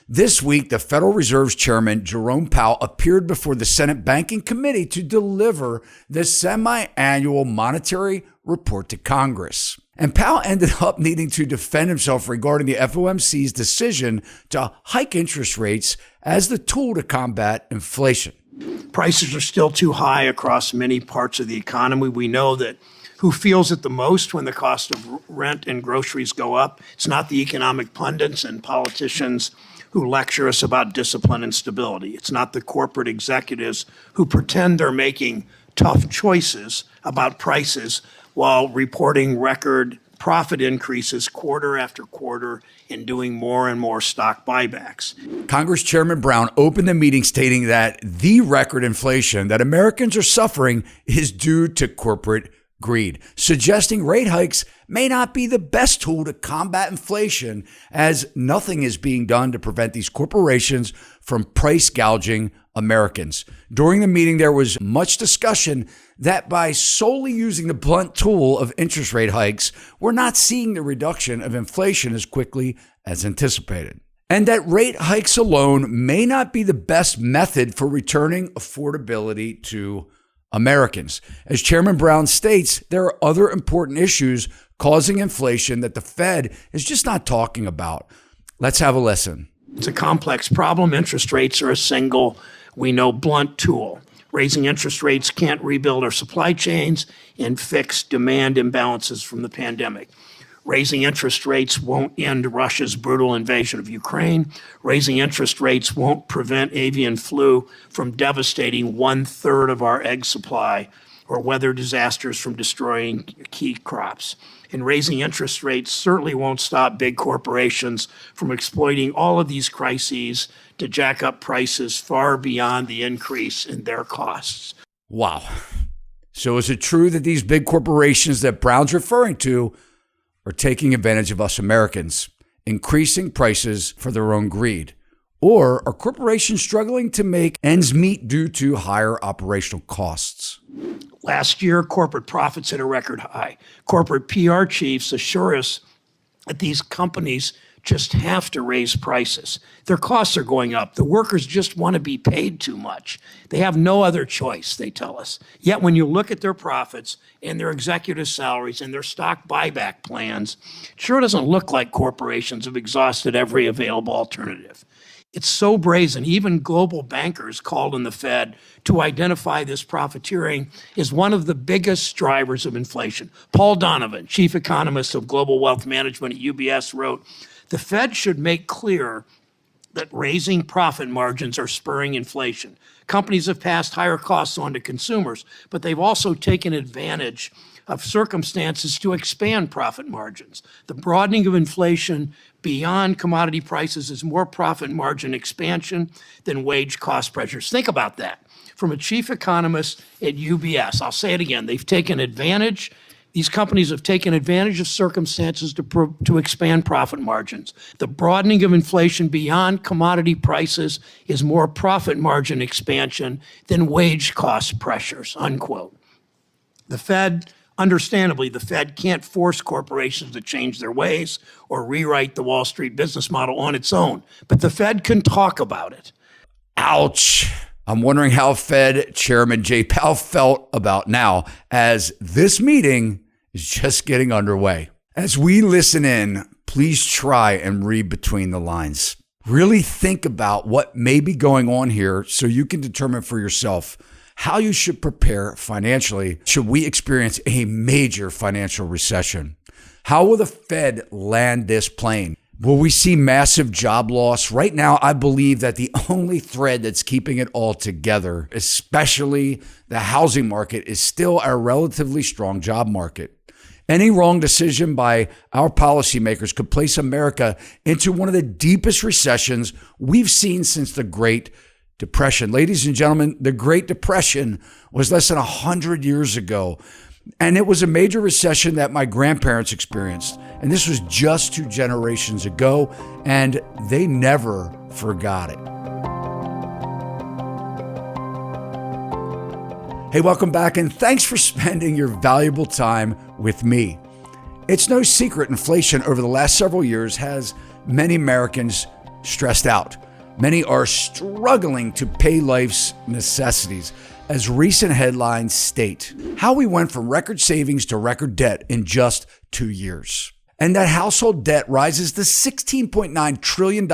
This week, the Federal Reserve's chairman, Jerome Powell, appeared before the Senate Banking Committee to deliver the semi-annual monetary report to Congress. And Powell ended up needing to defend himself regarding the FOMC's decision to hike interest rates as the tool to combat inflation. Prices are still too high across many parts of the economy. We know that who feels it the most when the cost of rent and groceries go up? It's not the economic pundits and politicians who lecture us about discipline and stability. It's not the corporate executives who pretend they're making tough choices about prices while reporting record profit increases quarter after quarter and doing more and more stock buybacks. Congress Chairman Brown opened the meeting stating that the record inflation that Americans are suffering is due to corporate greed, suggesting rate hikes may not be the best tool to combat inflation, as nothing is being done to prevent these corporations from price gouging Americans. During the meeting, there was much discussion that by solely using the blunt tool of interest rate hikes, we're not seeing the reduction of inflation as quickly as anticipated, and that rate hikes alone may not be the best method for returning affordability to Americans. As Chairman Brown states, there are other important issues causing inflation that the Fed is just not talking about. Let's have a listen. It's a complex problem. Interest rates are a single, we know, blunt tool. Raising interest rates can't rebuild our supply chains and fix demand imbalances from the pandemic. Raising interest rates won't end Russia's brutal invasion of Ukraine. Raising interest rates won't prevent avian flu from devastating 1/3 of our egg supply or weather disasters from destroying key crops. And raising interest rates certainly won't stop big corporations from exploiting all of these crises to jack up prices far beyond the increase in their costs. Wow. So is it true that these big corporations that Brown's referring to are taking advantage of us Americans, increasing prices for their own greed? Or are corporations struggling to make ends meet due to higher operational costs? Last year, corporate profits hit a record high. Corporate PR chiefs assure us that these companies just have to raise prices. Their costs are going up. The workers just want to be paid too much. They have no other choice, they tell us. Yet when you look at their profits and their executive salaries and their stock buyback plans, it sure doesn't look like corporations have exhausted every available alternative. It's so brazen. Even global bankers called on the Fed to identify this profiteering as one of the biggest drivers of inflation. Paul Donovan, chief economist of global wealth management at UBS, wrote, "The Fed should make clear that raising profit margins are spurring inflation. Companies have passed higher costs on to consumers, but they've also taken advantage of circumstances to expand profit margins. The broadening of inflation beyond commodity prices is more profit margin expansion than wage cost pressures." Think about that. From a chief economist at UBS, I'll say it again, these companies have taken advantage of circumstances to expand profit margins. The broadening of inflation beyond commodity prices is more profit margin expansion than wage cost pressures, unquote. Understandably, the Fed can't force corporations to change their ways or rewrite the Wall Street business model on its own, but the Fed can talk about it. Ouch. I'm wondering how Fed Chairman Jay Powell felt about now, as this meeting is just getting underway. As we listen in, please try and read between the lines. Really think about what may be going on here so you can determine for yourself how you should prepare financially should we experience a major financial recession. How will the Fed land this plane? Will we see massive job loss? Right now, I believe that the only thread that's keeping it all together, especially the housing market, is still a relatively strong job market. Any wrong decision by our policymakers could place America into one of the deepest recessions we've seen since the Great Depression. Ladies and gentlemen, the Great Depression was less than 100 years ago, and it was a major recession that my grandparents experienced. And this was just 2 generations ago, and they never forgot it. Hey, welcome back, and thanks for spending your valuable time with me. It's no secret inflation over the last several years has many Americans stressed out. Many are struggling to pay life's necessities, as recent headlines state. How we went from record savings to record debt in just 2 years. And that household debt rises to $16.9 trillion.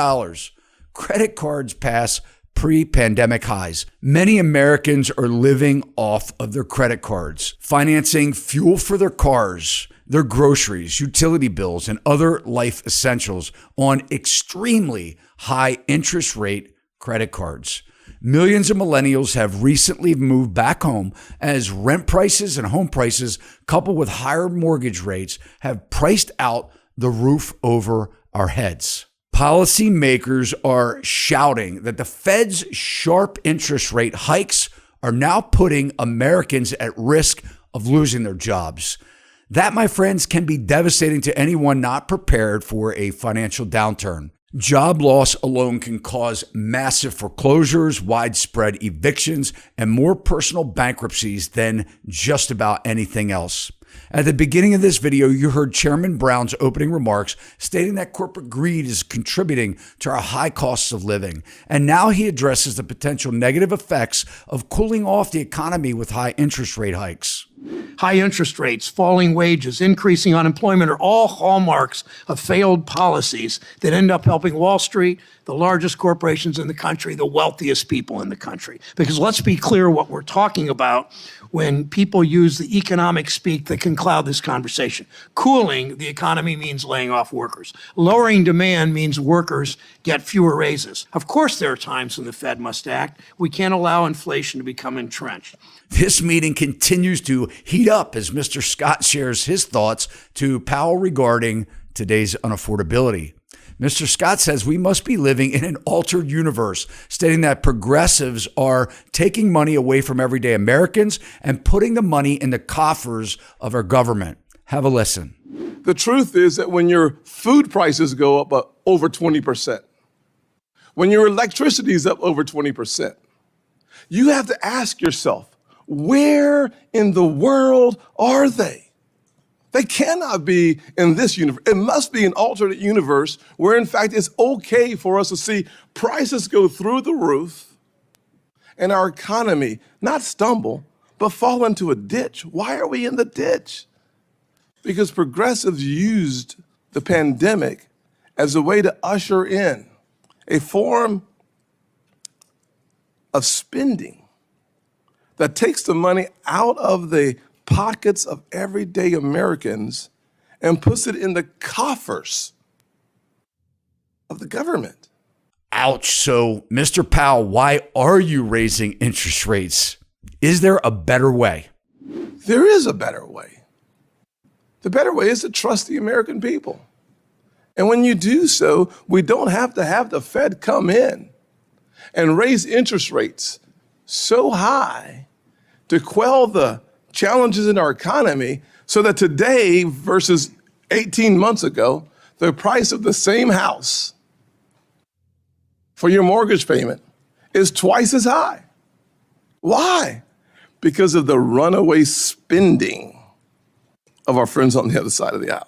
Credit cards pass pre-pandemic highs. Many Americans are living off of their credit cards, financing fuel for their cars, their groceries, utility bills, and other life essentials on extremely high interest rate credit cards. Millions of millennials have recently moved back home as rent prices and home prices, coupled with higher mortgage rates, have priced out the roof over our heads. Policymakers are shouting that the Fed's sharp interest rate hikes are now putting Americans at risk of losing their jobs. That, my friends, can be devastating to anyone not prepared for a financial downturn. Job loss alone can cause massive foreclosures, widespread evictions, and more personal bankruptcies than just about anything else. At the beginning of this video, you heard Chairman Brown's opening remarks stating that corporate greed is contributing to our high costs of living. And now he addresses the potential negative effects of cooling off the economy with high interest rate hikes. High interest rates, falling wages, increasing unemployment are all hallmarks of failed policies that end up helping Wall Street, the largest corporations in the country, the wealthiest people in the country. Because let's be clear what we're talking about when people use the economic speak that can cloud this conversation. Cooling the economy means laying off workers. Lowering demand means workers get fewer raises. Of course, there are times when the Fed must act. We can't allow inflation to become entrenched. This meeting continues to heat up as Mr. Scott shares his thoughts to Powell regarding today's unaffordability. Mr. Scott says we must be living in an altered universe, stating that progressives are taking money away from everyday Americans and putting the money in the coffers of our government. Have a listen. The truth is that when your food prices go up over 20%, when your electricity is up over 20%, you have to ask yourself, where in the world are they? They cannot be in this universe. It must be an alternate universe where, in fact, it's okay for us to see prices go through the roof and our economy not stumble, but fall into a ditch. Why are we in the ditch? Because progressives used the pandemic as a way to usher in a form of spending that takes the money out of the pockets of everyday Americans and puts it in the coffers of the government. Ouch. So, Mr. Powell, why are you raising interest rates? Is there a better way? There is a better way. The better way is to trust the American people. And when you do so, we don't have to have the Fed come in and raise interest rates so high to quell the challenges in our economy so that today versus 18 months ago, the price of the same house for your mortgage payment is twice as high. Why? Because of the runaway spending of our friends on the other side of the aisle.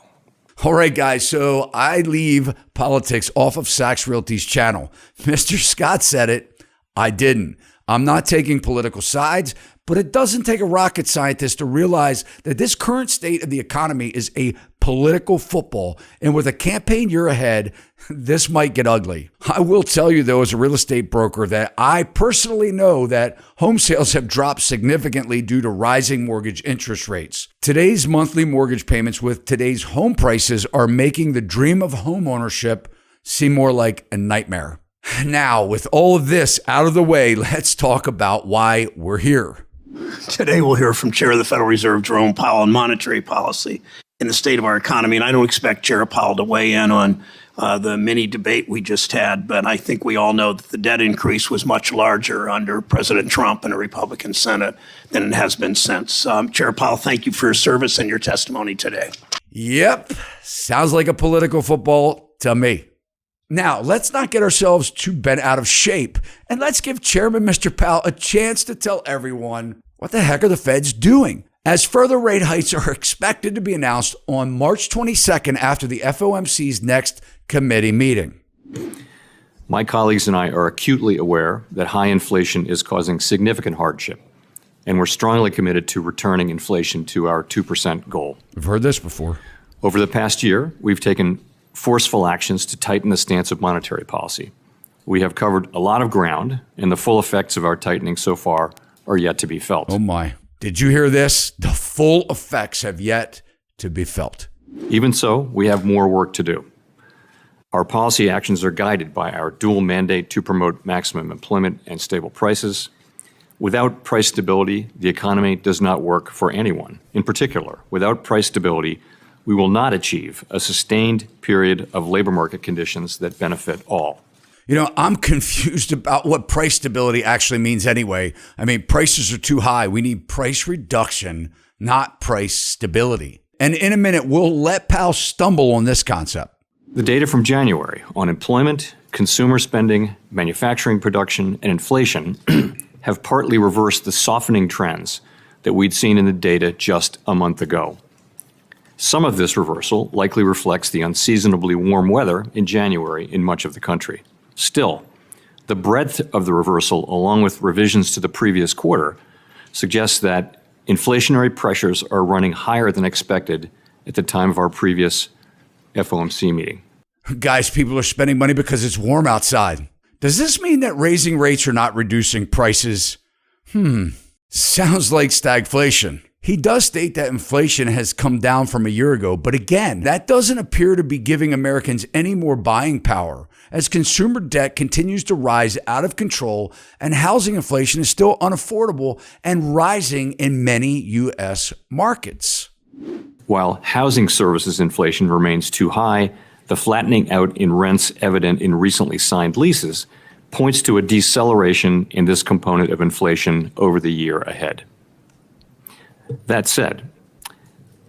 All right, guys, so I leave politics off of Sachs Realty's channel. Mr. Scott said it. I didn't. I'm not taking political sides, but it doesn't take a rocket scientist to realize that this current state of the economy is a political football. And with a campaign year ahead, this might get ugly. I will tell you, though, as a real estate broker, that I personally know that home sales have dropped significantly due to rising mortgage interest rates. Today's monthly mortgage payments with today's home prices are making the dream of home ownership seem more like a nightmare. Now, with all of this out of the way, let's talk about why we're here. Today, we'll hear from Chair of the Federal Reserve, Jerome Powell, on monetary policy in the state of our economy. And I don't expect Chair Powell to weigh in on the mini debate we just had, but I think we all know that the debt increase was much larger under President Trump and a Republican Senate than it has been since. Chair Powell, thank you for your service and your testimony today. Yep, sounds like a political football to me. Now, let's not get ourselves too bent out of shape, and let's give Chairman Mr. Powell a chance to tell everyone what the heck are the Feds doing, as further rate hikes are expected to be announced on March 22nd after the FOMC's next committee meeting. My colleagues and I are acutely aware that high inflation is causing significant hardship, and we're strongly committed to returning inflation to our 2% goal. We've heard this before. Over the past year, we've taken forceful actions to tighten the stance of monetary policy. We have covered a lot of ground, and the full effects of our tightening so far are yet to be felt. Oh my. Did you hear this? The full effects have yet to be felt. Even so, we have more work to do. Our policy actions are guided by our dual mandate to promote maximum employment and stable prices. Without price stability, the economy does not work for anyone. In particular, without price stability, we will not achieve a sustained period of labor market conditions that benefit all. You know, I'm confused about what price stability actually means anyway. I mean, prices are too high. We need price reduction, not price stability. And in a minute, we'll let Powell stumble on this concept. The data from January on employment, consumer spending, manufacturing production, and inflation have partly reversed the softening trends that we'd seen in the data just a month ago. Some of this reversal likely reflects the unseasonably warm weather in January in much of the country. Still, the breadth of the reversal, along with revisions to the previous quarter, suggests that inflationary pressures are running higher than expected at the time of our previous FOMC meeting. Guys, people are spending money because it's warm outside. Does this mean that raising rates are not reducing prices? Sounds like stagflation. He does state that inflation has come down from a year ago, but again, that doesn't appear to be giving Americans any more buying power as consumer debt continues to rise out of control and housing inflation is still unaffordable and rising in many U.S. markets. While housing services inflation remains too high, the flattening out in rents evident in recently signed leases points to a deceleration in this component of inflation over the year ahead. That said,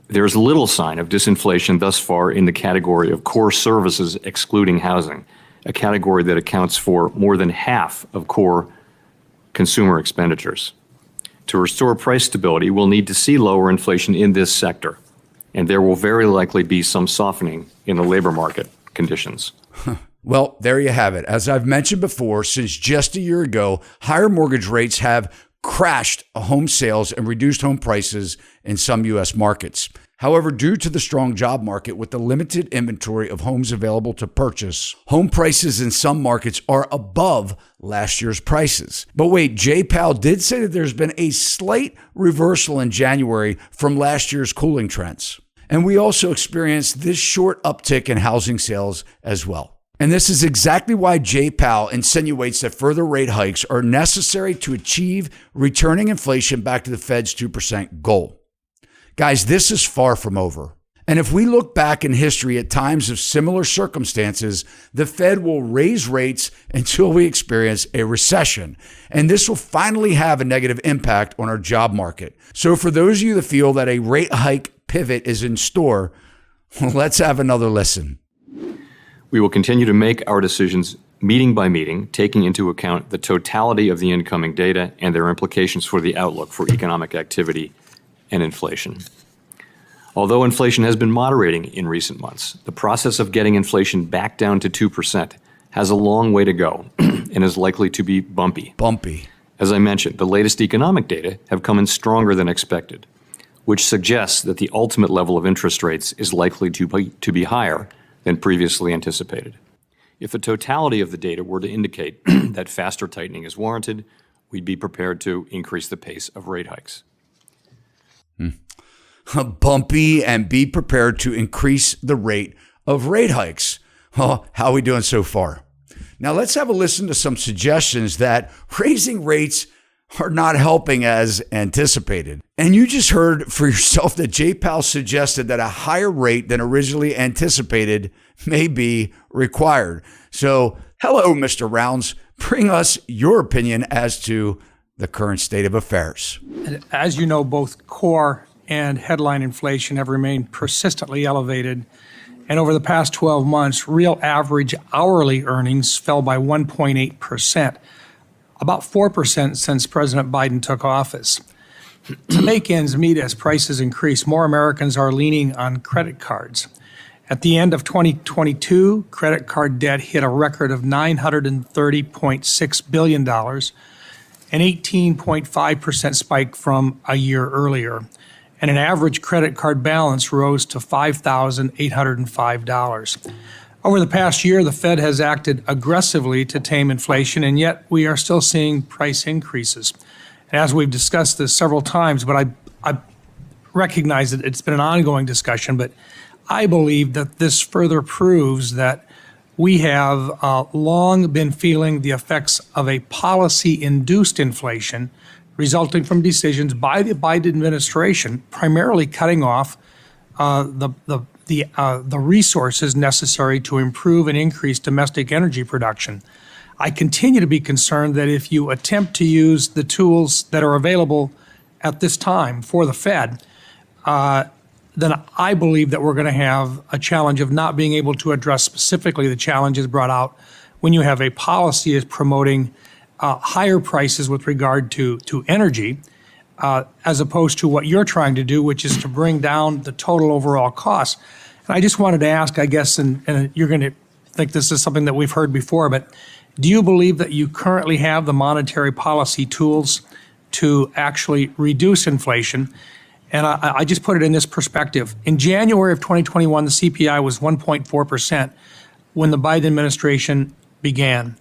there is little sign of disinflation thus far in the category of core services excluding housing, a category that accounts for more than half of core consumer expenditures. To restore price stability, we'll need to see lower inflation in this sector, and there will very likely be some softening in the labor market conditions. Well, there you have it. As I've mentioned before, since just a year ago, higher mortgage rates have crashed home sales and reduced home prices in some U.S. markets. However, due to the strong job market with the limited inventory of homes available to purchase, home prices in some markets are above last year's prices. But wait, Jay Powell did say that there's been a slight reversal in January from last year's cooling trends. And we also experienced this short uptick in housing sales as well. And this is exactly why Jay Powell insinuates that further rate hikes are necessary to achieve returning inflation back to the Fed's 2% goal. Guys, this is far from over. And if we look back in history at times of similar circumstances, the Fed will raise rates until we experience a recession. And this will finally have a negative impact on our job market. So for those of you that feel that a rate hike pivot is in store, let's have another listen. We will continue to make our decisions meeting by meeting, taking into account the totality of the incoming data and their implications for the outlook for economic activity and inflation. Although inflation has been moderating in recent months, the process of getting inflation back down to 2% has a long way to go and is likely to be bumpy. As I mentioned, the latest economic data have come in stronger than expected, which suggests that the ultimate level of interest rates is likely to be higher than previously anticipated. If the totality of the data were to indicate that faster tightening is warranted, we'd be prepared to increase the pace of rate hikes. Bumpy and be prepared to increase the rate of rate hikes. How are we doing so far? Now let's have a listen to some suggestions that raising rates are not helping as anticipated. And you just heard for yourself that Jay Powell suggested that a higher rate than originally anticipated may be required. So, hello, Mr. Rounds. Bring us your opinion as to the current state of affairs. As you know, both core and headline inflation have remained persistently elevated. And over the past 12 months, real average hourly earnings fell by 1.8%. About 4% since President Biden took office. To make ends meet as prices increase, more Americans are leaning on credit cards. At the end of 2022, credit card debt hit a record of $930.6 billion, an 18.5% spike from a year earlier, and an average credit card balance rose to $5,805. Over the past year, the Fed has acted aggressively to tame inflation, and yet we are still seeing price increases. And as we've discussed this several times, but I recognize that it's been an ongoing discussion, but I believe that this further proves that we have long been feeling the effects of a policy-induced inflation resulting from decisions by the Biden administration, primarily cutting off the resources necessary to improve and increase domestic energy production. I continue to be concerned that if you attempt to use the tools that are available at this time for the Fed, then I believe that we're going to have a challenge of not being able to address specifically the challenges brought out when you have a policy is promoting higher prices with regard to energy, as opposed to what you're trying to do, which is to bring down the total overall cost. And I just wanted to ask, I guess, and you're going to think this is something that we've heard before, but do you believe that you currently have the monetary policy tools to actually reduce inflation? And I just put it in this perspective. In January of 2021, the CPI was 1.4% when the Biden administration began.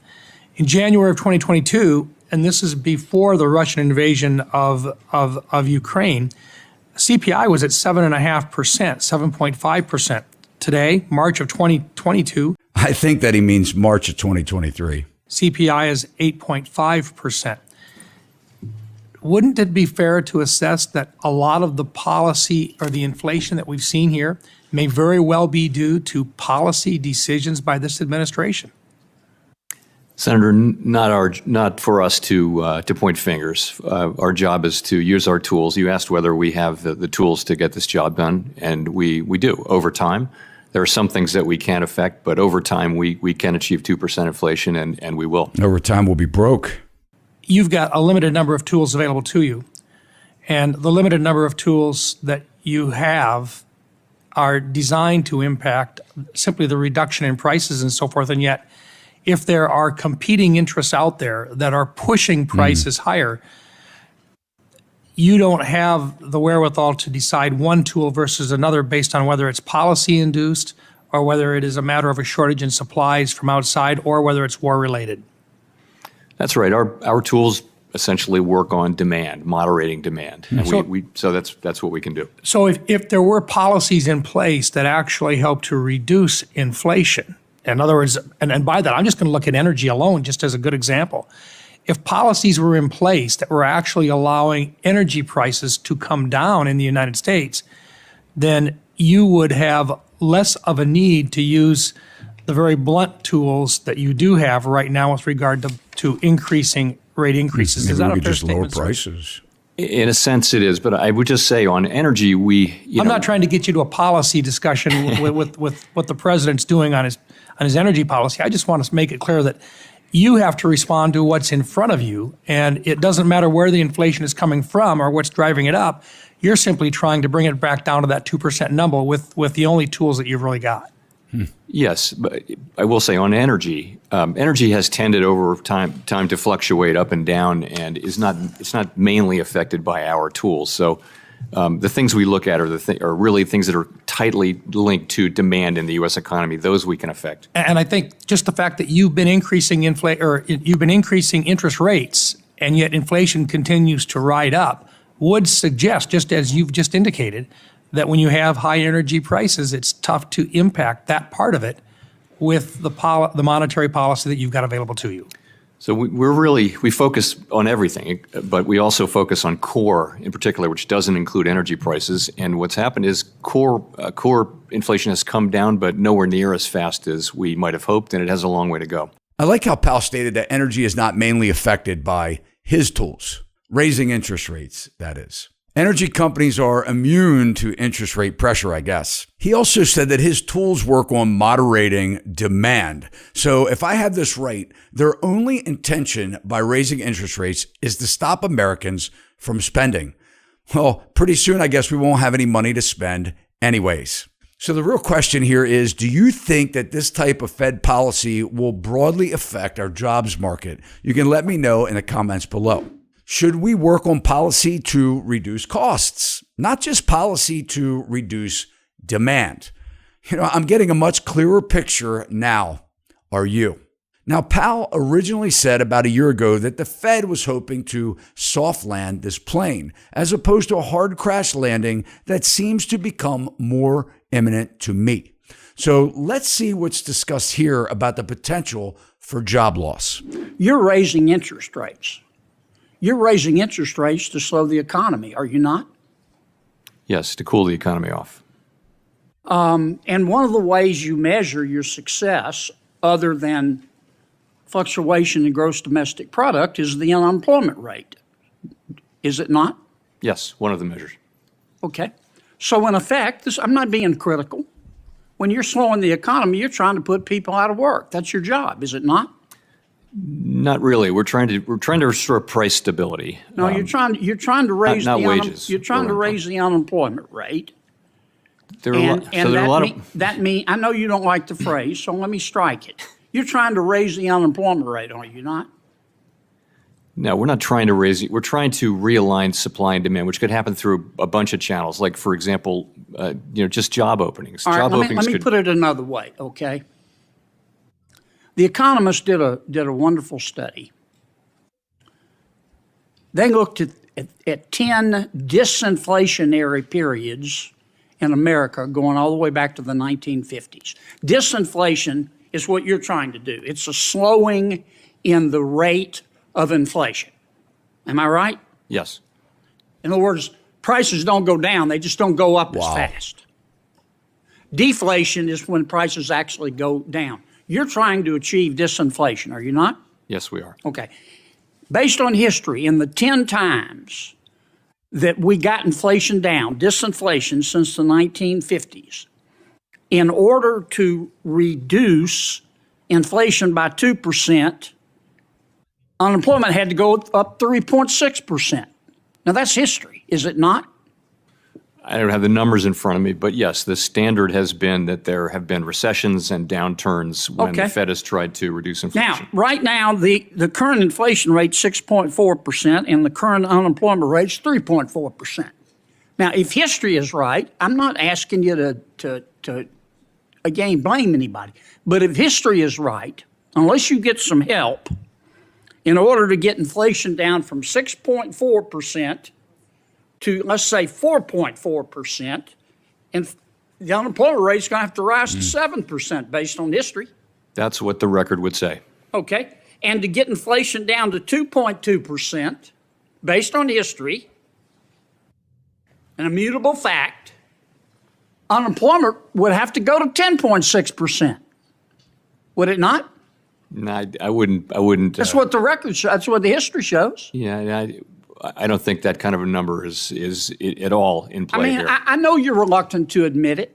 In January of 2022, and this is before the Russian invasion of Ukraine, CPI was at 7.5%, 7.5%. Today, March of 2022. I think that he means March of 2023. CPI is 8.5%. Wouldn't it be fair to assess that a lot of the policy or the inflation that we've seen here may very well be due to policy decisions by this administration? Senator, not for us to point fingers. Our job is to use our tools. You asked whether we have the tools to get this job done, and we do over time. There are some things that we can't affect, but over time we can achieve 2% inflation, and we will. Over time we'll be broke. You've got a limited number of tools available to you, and the limited number of tools that you have are designed to impact simply the reduction in prices and so forth, and yet if there are competing interests out there that are pushing prices higher, you don't have the wherewithal to decide one tool versus another based on whether it's policy-induced or whether it is a matter of a shortage in supplies from outside or whether it's war-related. That's right. Our tools essentially work on demand, moderating demand, and so that's what we can do. So if there were policies in place that actually help to reduce inflation, in other words, and by that I'm just going to look at energy alone just as a good example. If policies were in place that were actually allowing energy prices to come down in the United States, then you would have less of a need to use the very blunt tools that you do have right now with regard to increasing rate increases. Maybe Is that we a could fair just lower statement, sir? prices. In a sense, it is, but I would just say on energy, I'm not trying to get you to a policy discussion with what the president's doing on his energy policy. I just want to make it clear that you have to respond to what's in front of you, and it doesn't matter where the inflation is coming from or what's driving it up. You're simply trying to bring it back down to that 2% number with the only tools that you've really got. Yes, but I will say on energy, energy has tended over time to fluctuate up and down, and it's not mainly affected by our tools. So the things we look at are really things that are tightly linked to demand in the U.S. economy. Those we can affect. And I think just the fact that you've been increasing you've been increasing interest rates, and yet inflation continues to ride up, would suggest, just as you've just indicated, that when you have high energy prices, it's tough to impact that part of it with the monetary policy that you've got available to you. So we focus on everything, but we also focus on core in particular, which doesn't include energy prices. And what's happened is core inflation has come down, but nowhere near as fast as we might have hoped, and it has a long way to go. I like how Powell stated that energy is not mainly affected by his tools, raising interest rates, that is. Energy companies are immune to interest rate pressure, I guess. He also said that his tools work on moderating demand. So if I have this right, their only intention by raising interest rates is to stop Americans from spending. Well, pretty soon, I guess we won't have any money to spend anyways. So the real question here is, do you think that this type of Fed policy will broadly affect our jobs market? You can let me know in the comments below. Should we work on policy to reduce costs? Not just policy to reduce demand. I'm getting a much clearer picture now. Are you? Now, Powell originally said about a year ago that the Fed was hoping to soft land this plane, as opposed to a hard crash landing that seems to become more imminent to me. So let's see what's discussed here about the potential for job loss. You're raising interest rates. You're raising interest rates to slow the economy, are you not? Yes, to cool the economy off. And one of the ways you measure your success, other than fluctuation in gross domestic product, is the unemployment rate. Is it not? Yes, one of the measures. Okay. So in effect, I'm not being critical. When you're slowing the economy, you're trying to put people out of work. That's your job, is it not? Not really. We're trying to restore price stability. No, you're trying to raise not wages. You're trying to raise the unemployment rate. There are a lot of That mean I know you don't like the phrase, so let me strike it. You're trying to raise the unemployment rate, are you not? No, we're not trying to raise it. We're trying to realign supply and demand, which could happen through a bunch of channels, like, for example, just job openings. All right, let me put it another way, okay? The Economist did a wonderful study. They looked at 10 disinflationary periods in America going all the way back to the 1950s. Disinflation is what you're trying to do. It's a slowing in the rate of inflation. Am I right? Yes. In other words, prices don't go down, they just don't go up as fast. Deflation is when prices actually go down. You're trying to achieve disinflation, are you not? Yes, we are. Okay. Based on history, in the 10 times that we got inflation down, disinflation since the 1950s, in order to reduce inflation by 2%, unemployment had to go up 3.6%. Now, that's history, is it not? I don't have the numbers in front of me, but yes, the standard has been that there have been recessions and downturns when the Fed has tried to reduce inflation. Now, right now, the current inflation rate is 6.4%, and the current unemployment rate is 3.4%. Now, if history is right, I'm not asking you to again, blame anybody, but if history is right, unless you get some help, in order to get inflation down from 6.4% to, let's say, 4.4%, and the unemployment rate is going to have to rise to 7% based on history. That's what the record would say. Okay. And to get inflation down to 2.2% based on history, an immutable fact, unemployment would have to go to 10.6%. Would it not? No, I wouldn't. That's what the record shows. That's what the history shows. Yeah, I don't think that kind of a number is at all in play here. I know you're reluctant to admit it.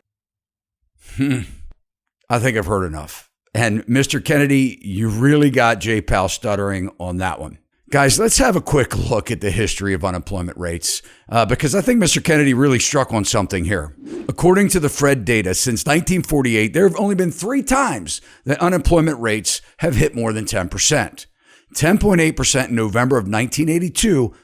I think I've heard enough. And Mr. Kennedy, you really got J. Powell stuttering on that one. Guys, let's have a quick look at the history of unemployment rates, because I think Mr. Kennedy really struck on something here. According to the Fed data, since 1948, there have only been 3 times that unemployment rates have hit more than 10%. 10.8% in November of 1982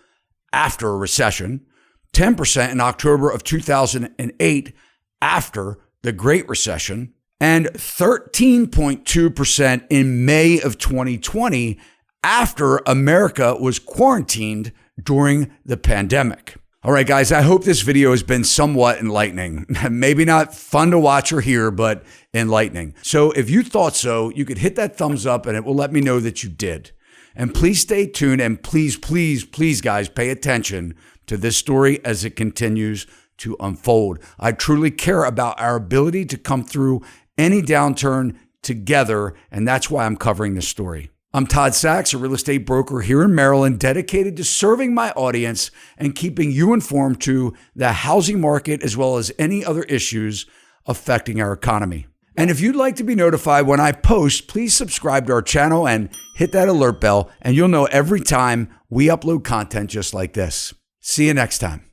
after a recession, 10% in October of 2008 after the Great Recession, and 13.2% in May of 2020 after America was quarantined during the pandemic. All right, guys, I hope this video has been somewhat enlightening. Maybe not fun to watch or hear, but enlightening. So if you thought so, you could hit that thumbs up and it will let me know that you did. And please stay tuned and please, please, please, guys, pay attention to this story as it continues to unfold. I truly care about our ability to come through any downturn together, and that's why I'm covering this story. I'm Todd Sachs, a real estate broker here in Maryland, dedicated to serving my audience and keeping you informed to the housing market as well as any other issues affecting our economy. And if you'd like to be notified when I post, please subscribe to our channel and hit that alert bell, and you'll know every time we upload content just like this. See you next time.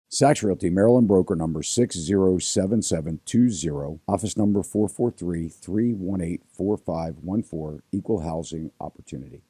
Sachs Realty, Maryland broker number 607720, office number 443-318-4514, equal housing opportunity.